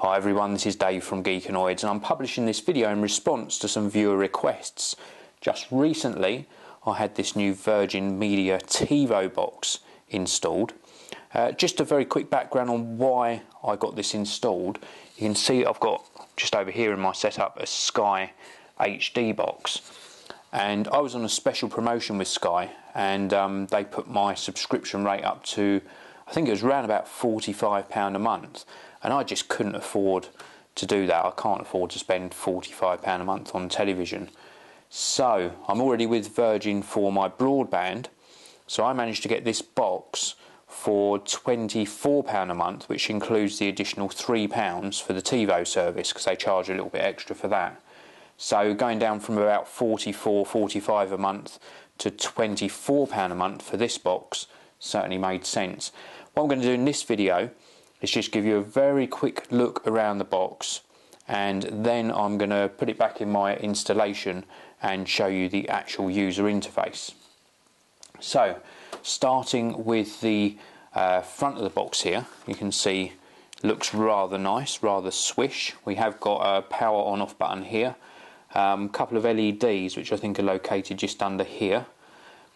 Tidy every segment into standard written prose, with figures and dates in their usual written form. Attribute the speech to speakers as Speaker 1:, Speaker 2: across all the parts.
Speaker 1: Hi everyone, this is Dave from Geekanoids and I'm publishing this video in response to some viewer requests. Just recently I had this new Virgin Media Tivo box installed. Just a very quick background on why I got this installed. You can see I've got just over here in my setup a Sky HD box, and I was on a special promotion with Sky, and they put my subscription rate up to, I think it was around about £45 a month, and I just couldn't afford to do that. I can't afford to spend £45 a month on television. So I'm already with Virgin for my broadband, so I managed to get this box for £24 a month, which includes the additional £3 for the Tivo service, because they charge a little bit extra for that. So going down from about £44–45 a month to £24 a month for this box certainly made sense. What I'm going to do in this video is just give you a very quick look around the box, and then I'm going to put it back in my installation and show you the actual user interface. So starting with the front of the box here, you can see looks rather nice, rather swish. We have got a power on off button here, a couple of LEDs which I think are located just under here.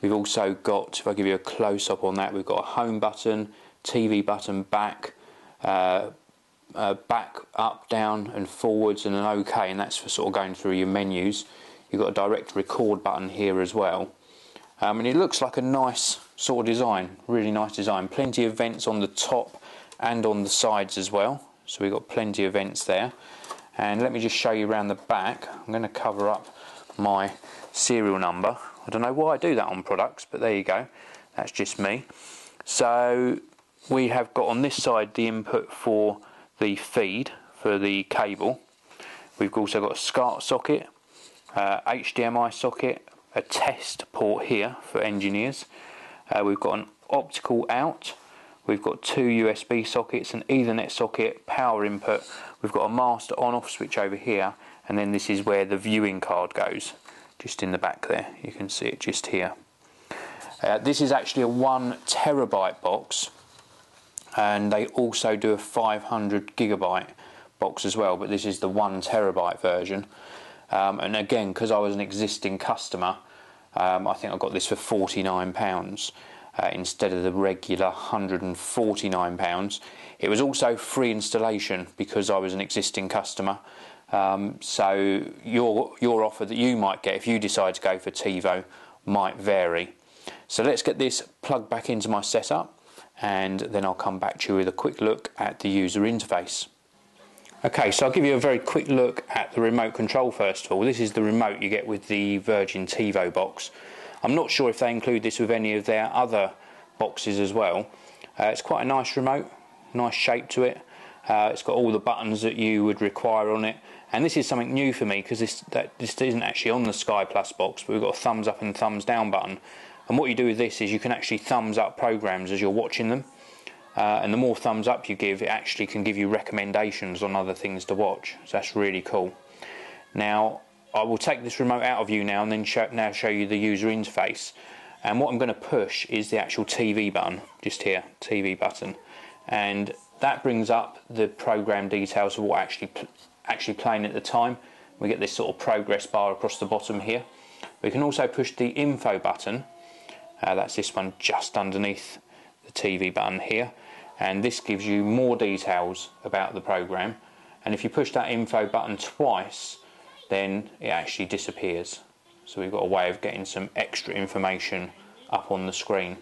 Speaker 1: We've also got, if I give you a close-up on that, we've got a home button, TV button, back, back, up, down and forwards, and an OK, and that's for sort of going through your menus. You've got a direct record button here as well. And it looks like a nice sort of design, really nice design. Plenty of vents on the top and on the sides as well, so we've got plenty of vents there. And let me just show you around the back. I'm going to cover up my serial number. I don't know why I do that on products, but there you go, that's just me. So we have got on this side the input for the feed for the cable. We've also got a SCART socket, HDMI socket, a test port here for engineers. We've got an optical out, we've got two USB sockets, an Ethernet socket, power input, we've got a master on-off switch over here, and then this is where the viewing card goes, just in the back there. You can see it just here. This is actually a 1 terabyte box, and they also do a 500 gigabyte box as well, but this is the 1 terabyte version. And again, because I was an existing customer, I think I got this for £49 instead of the regular £149. It was also free installation because I was an existing customer. So your offer that you might get if you decide to go for Tivo might vary. So let's get this plugged back into my setup, and then I'll come back to you with a quick look at the user interface. Okay, so I'll give you a very quick look at the remote control first of all. This is the remote you get with the Virgin Tivo box. I'm not sure if they include this with any of their other boxes as well. It's quite a nice remote, nice shape to it. It's got all the buttons that you would require on it, and this is something new for me because this isn't actually on the Sky Plus box, but we've got a thumbs up and thumbs down button. And what you do with this is you can actually thumbs up programs as you're watching them. And the more thumbs up you give, it actually can give you recommendations on other things to watch. So that's really cool. Now I will take this remote out of view now and then show you the user interface. And what I'm going to push is the actual TV button, just here, TV button, and that brings up the program details of what actually playing at the time. We get this sort of progress bar across the bottom here. We can also push the info button. That's this one just underneath the TV button here, and this gives you more details about the program. And if you push that info button twice, then it actually disappears. So we've got a way of getting some extra information up on the screen.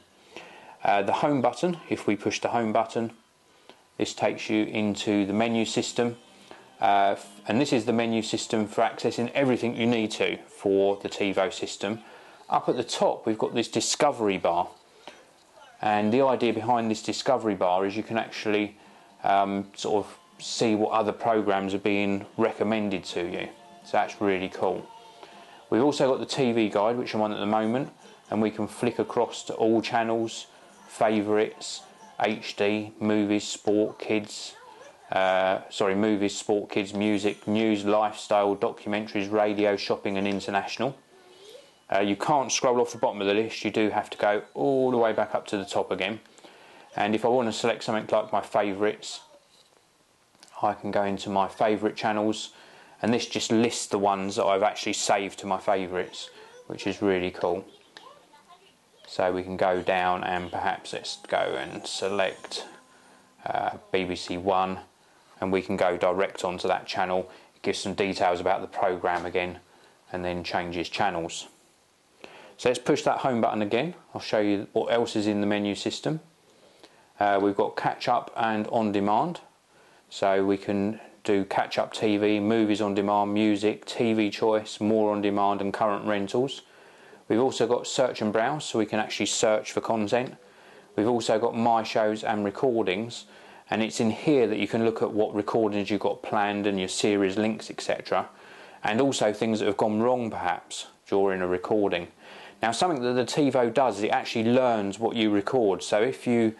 Speaker 1: The home button, if we push the home button, this takes you into the menu system, and this is the menu system for accessing everything you need to for the Tivo system. Up at the top we've got this discovery bar, and the idea behind this discovery bar is you can actually sort of see what other programs are being recommended to you. So that's really cool. We've also got the TV guide, which I'm on at the moment, and we can flick across to all channels, favourites, HD, movies, sport, kids, movies, sport, kids, music, news, lifestyle, documentaries, radio, shopping and international. You can't scroll off the bottom of the list, you do have to go all the way back up to the top again. And if I want to select something like my favourites, I can go into my favourite channels, and this just lists the ones that I've actually saved to my favourites, which is really cool. So we can go down and perhaps let's go and select BBC One, and we can go direct onto that channel. It gives some details about the programme again, and then changes channels. So let's push that home button again. I'll show you what else is in the menu system. We've got catch up and on demand. So we can do catch up TV, movies on demand, music, TV choice, more on demand and current rentals. We've also got search and browse, so we can actually search for content. We've also got my shows and recordings, and it's in here that you can look at what recordings you've got planned and your series links, etc. And also things that have gone wrong perhaps during a recording. Now, something that the Tivo does is it actually learns what you record. So if you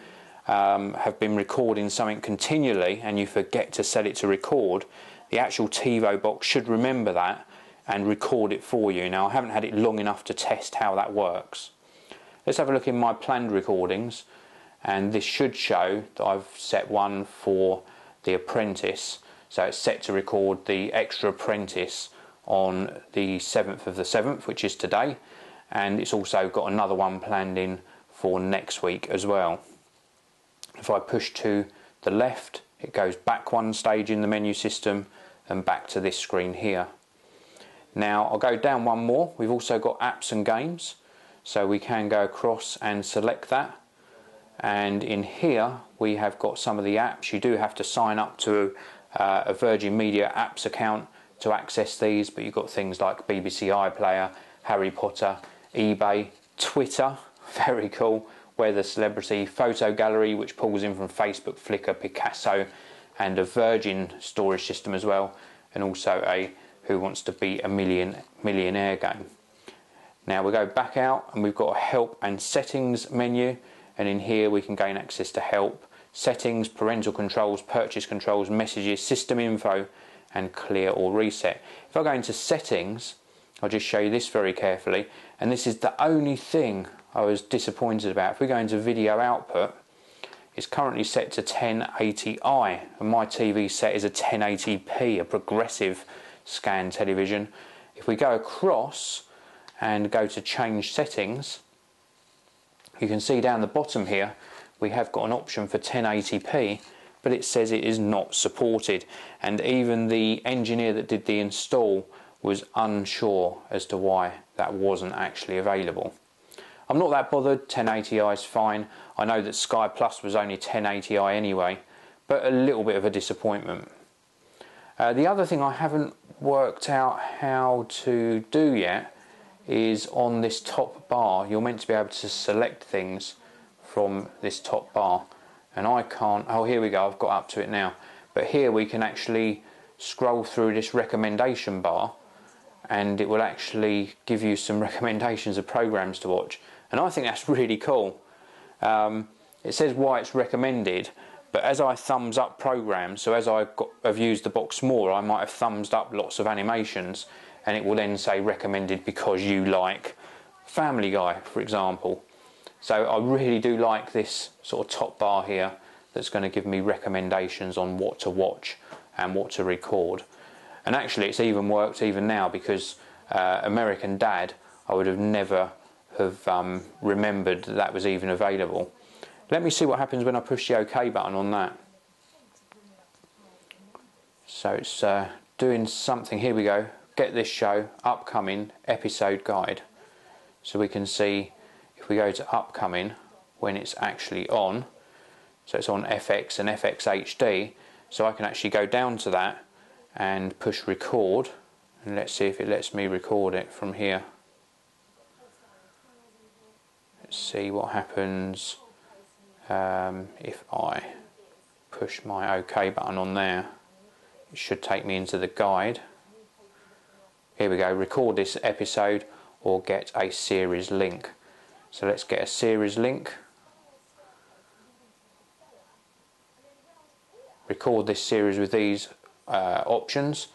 Speaker 1: have been recording something continually and you forget to set it to record, the actual Tivo box should remember that and record it for you. Now, I haven't had it long enough to test how that works. Let's have a look in my planned recordings, and this should show that I've set one for The Apprentice. So it's set to record The Extra Apprentice on the 7th of the 7th, which is today, and it's also got another one planned in for next week as well. If I push to the left, it goes back one stage in the menu system and back to this screen here. Now I'll go down one more. We've also got apps and games, so we can go across and select that, and in here we have got some of the apps. You do have to sign up to a Virgin Media apps account to access these, but you've got things like BBC iPlayer, Harry Potter, eBay, Twitter, very cool, Weather Celebrity, Photo Gallery, which pulls in from Facebook, Flickr, Picasso, and a Virgin storage system as well, and also a Who Wants to Be a Millionaire game. Now we go back out and we've got a help and settings menu, and in here we can gain access to help, settings, parental controls, purchase controls, messages, system info, and clear or reset. If I go into settings, I'll just show you this very carefully, and this is the only thing I was disappointed about. If we go into video output, it's currently set to 1080i, and my TV set is a 1080p, a progressive scan television. If we go across and go to change settings, you can see down the bottom here we have got an option for 1080p, but it says it is not supported, and even the engineer that did the install was unsure as to why that wasn't actually available. I'm not that bothered, 1080i is fine. I know that Sky Plus was only 1080i anyway, but a little bit of a disappointment. The other thing I haven't worked out how to do yet is on this top bar. You're meant to be able to select things from this top bar, and I can't. Oh, here we go, I've got up to it now. But here we can actually scroll through this recommendation bar, and it will actually give you some recommendations of programs to watch, and I think that's really cool. It says why it's recommended, but as I thumbs up programs, so as I've used the box more, I might have thumbs up lots of animations, and it will then say recommended because you like Family Guy, for example. So I really do like this sort of top bar here that's going to give me recommendations on what to watch and what to record. And actually it's even worked even now, because American Dad, I would have never have remembered that was even available. Let me see what happens when I push the OK button on that. So it's doing something. Here we go. Get this show, upcoming, episode guide. So we can see if we go to upcoming when it's actually on. So it's on FX and FX HD. So I can actually go down to that and push record, and let's see if it lets me record it from here. Let's see what happens if I push my OK button on there. It should take me into the guide. Here we go, record this episode or get a series link. So let's get a series link. Record this series with these options.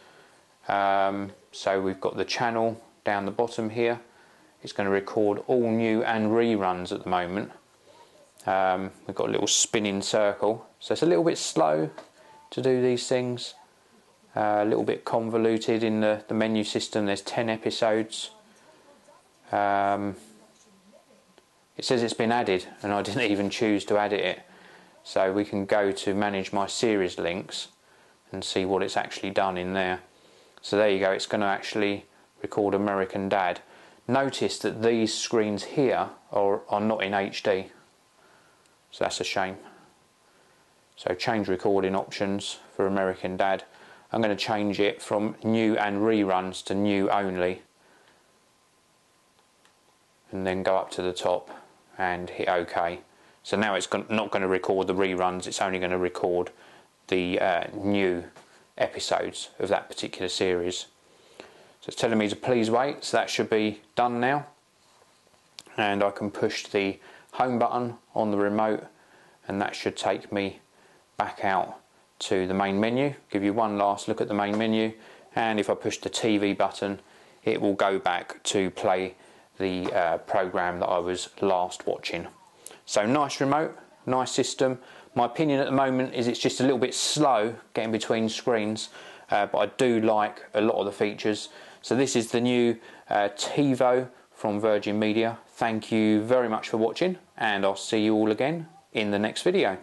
Speaker 1: So we've got the channel down the bottom here. It's going to record all new and reruns at the moment. We've got a little spinning circle, so it's a little bit slow. to do these things. A little bit convoluted in the menu system. There's 10 episodes. It says it's been added and I didn't even choose to edit it. So we can go to manage my series links and see what it's actually done in there. So there you go, it's going to actually record American Dad. Notice that these screens here are not in HD, so that's a shame. So change recording options for American Dad. I'm going to change it from new and reruns to new only, and then go up to the top and hit OK. So now it's not going to record the reruns, it's only going to record the new episodes of that particular series. So it's telling me to please wait, so that should be done now. And I can push the home button on the remote and that should take me back out to the main menu. Give you one last look at the main menu, and if I push the TV button it will go back to play the program that I was last watching. So nice remote, nice system. My opinion at the moment is it's just a little bit slow getting between screens, but I do like a lot of the features. So this is the new Tivo from Virgin Media. Thank you very much for watching, and I'll see you all again in the next video.